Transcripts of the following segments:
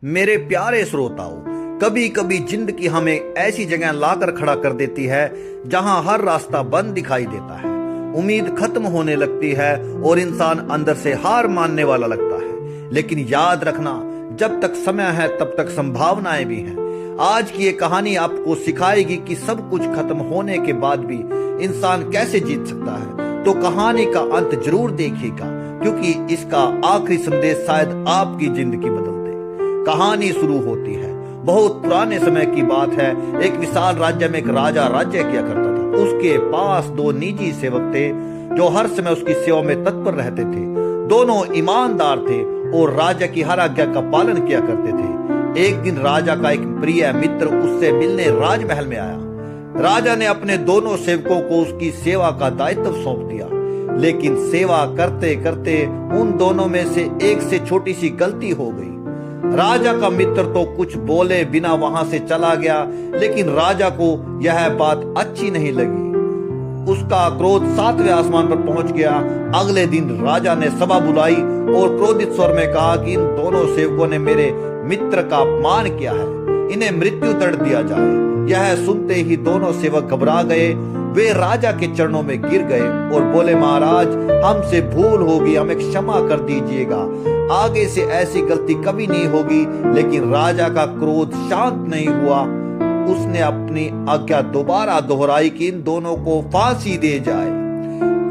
मेरे प्यारे श्रोताओं, कभी कभी जिंदगी हमें ऐसी जगह लाकर खड़ा कर देती है जहां हर रास्ता बंद दिखाई देता है। उम्मीद खत्म होने लगती है और इंसान अंदर से हार मानने वाला लगता है। लेकिन याद रखना, जब तक समय है तब तक संभावनाएं भी हैं। आज की ये कहानी आपको सिखाएगी कि सब कुछ खत्म होने के बाद भी इंसान कैसे जीत सकता है। तो कहानी का अंत जरूर देखिएगा, क्योंकि इसका आखिरी संदेश शायद आपकी जिंदगी बदल दे। कहानी शुरू होती है। बहुत पुराने समय की बात है। एक विशाल राज्य में एक राजा राज्य किया करता था। उसके पास दो निजी सेवक थे जो हर समय उसकी सेवा में तत्पर रहते थे। दोनों ईमानदार थे और राजा की हर आज्ञा का पालन किया करते थे। एक दिन राजा का एक प्रिय मित्र उससे मिलने राजमहल में आया। राजा ने अपने दोनों सेवकों को उसकी सेवा का दायित्व सौंप दिया, लेकिन सेवा करते करते उन दोनों में से एक से छोटी सी गलती हो गई। राजा का मित्र तो कुछ बोले बिना वहां से चला गया, लेकिन राजा को यह बात अच्छी नहीं लगी। उसका क्रोध 7वें आसमान पर पहुंच गया। अगले दिन राजा ने सभा बुलाई और क्रोधित स्वर में कहा कि इन दोनों सेवकों ने मेरे मित्र का अपमान किया है, इन्हें मृत्यु दंड दिया जाए। यह सुनते ही दोनों सेवक घबरा गए। वे राजा के चरणों में गिर गए और बोले, महाराज, हमसे भूल होगी, हमें क्षमा कर दीजिएगा। आगे से ऐसी गलती कभी नहीं होगी। लेकिन राजा का क्रोध शांत नहीं हुआ। उसने अपनी आज्ञा दोबारा दोहराई कि इन दोनों को फांसी दे जाए।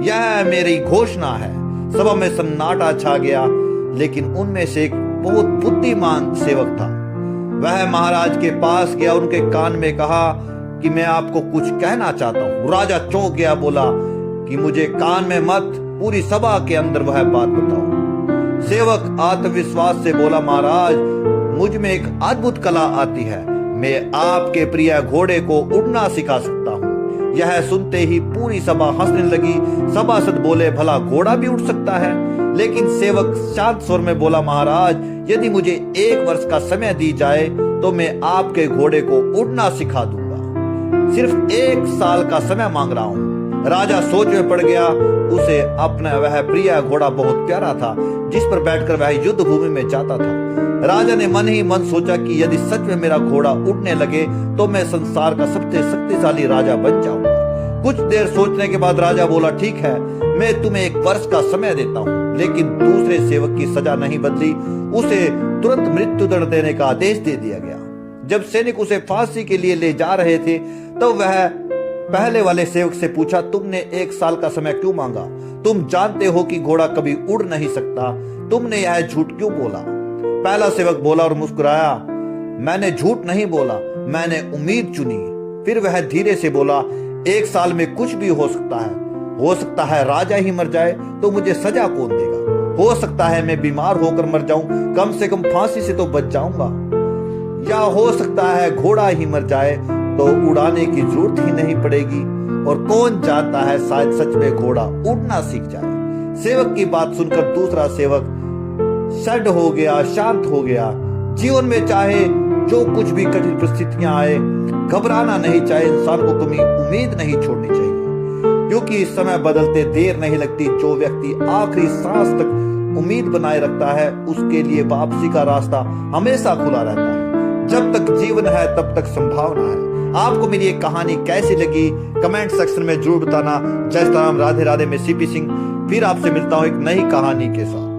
यह मेरी घोषणा है। सभा में सन्नाटा छा गया, लेकिन उनमें से एक बहुत बुद्धिमान सेवक था। वह महाराज के पास गया, उनके कान में कहा कि मैं आपको कुछ कहना चाहता हूँ। राजा चौंक गया, बोला कि मुझे कान में मत, पूरी सभा के अंदर वह बात बताओ। सेवक आत्मविश्वास से बोला, महाराज, मुझ में एक अद्भुत कला आती है। मैं आपके प्रिय घोड़े को उड़ना सिखा सकता हूँ। यह सुनते ही पूरी सभा हंसने लगी। सभासद बोले, भला घोड़ा भी उड़ सकता है? लेकिन सेवक शांत स्वर में बोला, महाराज, यदि मुझे 1 वर्ष का समय दी जाए तो मैं आपके घोड़े को उड़ना सिखा दूंगा। सिर्फ 1 साल का समय मांग रहा हूँ। राजा सोच में पड़ गया। उसे अपना वह प्रिय घोड़ा बहुत प्यारा था, जिस पर बैठकर वह युद्ध भूमि में जाता था। राजा ने मन ही मन सोचा कि यदि सच में मेरा घोड़ा उड़ने लगे तो मैं संसार का सबसे शक्तिशाली राजा बन जाऊंगा। कुछ देर सोचने के बाद राजा बोला, ठीक है, मैं तुम्हें 1 वर्ष का समय देता हूँ। लेकिन दूसरे सेवक की सजा नहीं बदली। उसे तुरंत मृत्यु दंड देने का आदेश दे दिया गया। जब सैनिक उसे फांसी के लिए ले जा रहे थे, तो वह पहले वाले सेवक से पूछा, तुमने 1 साल का समय क्यों मांगा? तुम जानते हो कि घोड़ा कभी उड़ नहीं सकता। तुमने यह झूठ क्यों बोला? पहला सेवक बोला और मुस्कुराया, मैंने झूठ नहीं बोला, मैंने उम्मीद चुनी। फिर वह धीरे से बोला, 1 साल में कुछ भी हो सकता है। हो सकता है राजा ही मर जाए, तो मुझे सजा कौन देगा? हो सकता है मैं बीमार होकर मर जाऊं, कम से कम फांसी से तो बच जाऊंगा। या हो सकता है घोड़ा ही मर जाए तो उड़ाने की जरूरत ही नहीं पड़ेगी। और कौन जानता है, शायद सच में घोड़ा उड़ना सीख जाए। सेवक की बात सुनकर दूसरा सेवक सड हो गया, शांत हो गया। जीवन में चाहे जो कुछ भी कठिन परिस्थितियां आए, घबराना नहीं चाहिए। इंसान को कभी उम्मीद नहीं छोड़नी चाहिए, क्योंकि इस समय बदलते देर नहीं लगती। जो व्यक्ति आखिरी सांस तक उम्मीद बनाए रखता है, उसके लिए वापसी का रास्ता हमेशा खुला रहता है। जब तक जीवन है तब तक संभावना है। आपको मेरी ये कहानी कैसी लगी, कमेंट सेक्शन में जरूर बताना। जय श्री राम, राधे राधे। मैं सीपी सिंह फिर आपसे मिलता हूँ एक नई कहानी के साथ।